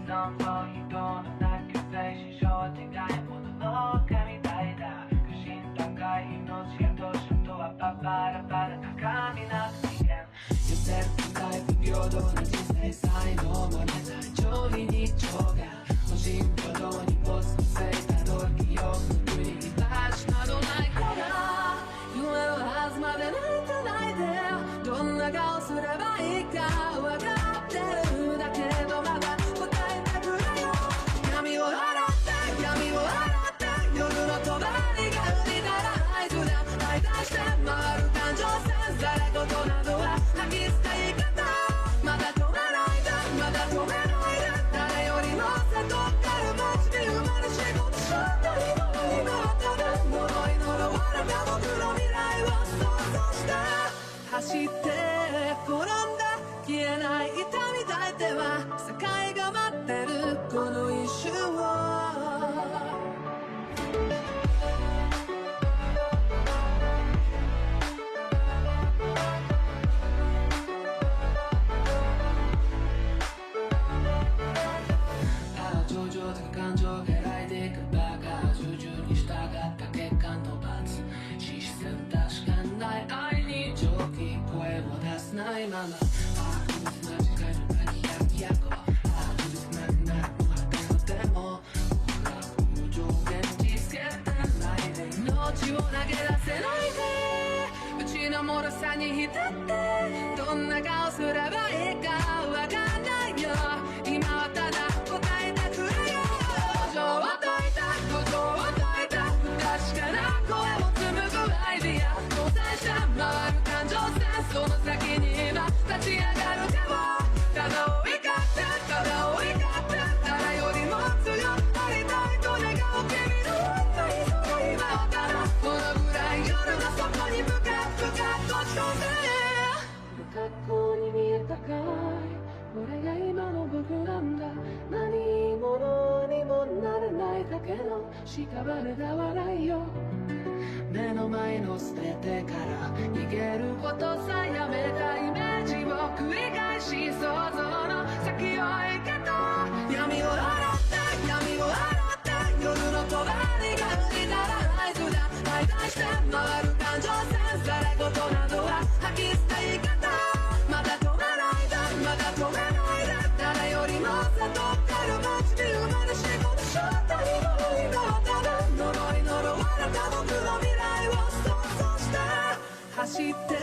のコーヒーとのなき精神症は違いものの神みたいだ。不信高い命やどうしようとはパパラパラ高みなく人間。寄せる深い不平等な人生才能もれない上位日常が無人平等に没のせいたどり記憶の国に橋などないから夢のはずまで泣いてないでどんな顔すればいいか分かってるだけどまだ答えてくれよ闇を洗って闇を洗って夜の帳が降りたら合図で相対して回る感情線ざれ言などは吐き捨て言い方まだ止めないでまだ止めないで誰よりも背取ってる街で生まれ仕事しようと今はただ呪い呪われた僕の未来を想像して走って転んだ消えない痛み抱いては世界が待ってるこの一瞬を情的感情が描いていくバカ従々に従った血管の罰視線確かにない愛に蒸気声を出せないまま確実な誓いの泣き100個確実なくなる果てのでも僕ら空情現実つけてないで命を投げ出せないでうちの脆さに浸ってどんな顔すればいいかわかんないよ今はただ答えてくれよ五条を解いた五条を解いた不確かな声を紡ぐアイディア交際して回る感情線その先に今立ち上がる手をただ追いかってただ追いかって誰よりも強くありたいと願う君の愛いその今はただこのぐらい夜の底に向かって閉じ込め不格好に見えたかいこれが今の僕なんだ何者にもなれないだけの屍だ笑いよ目の前の捨ててから逃げることさやめたイメージを繰り返し想像の先を行けと闇を洗って闇を洗って夜の帳が降りたら合図だ相対して回る感情線ざれ言などは吐き捨て言い方まだ止めないでまだ止めないで誰よりも背取ってる街で生まれ仕事しようと今はただ呪い呪われた僕の未来を想像して走って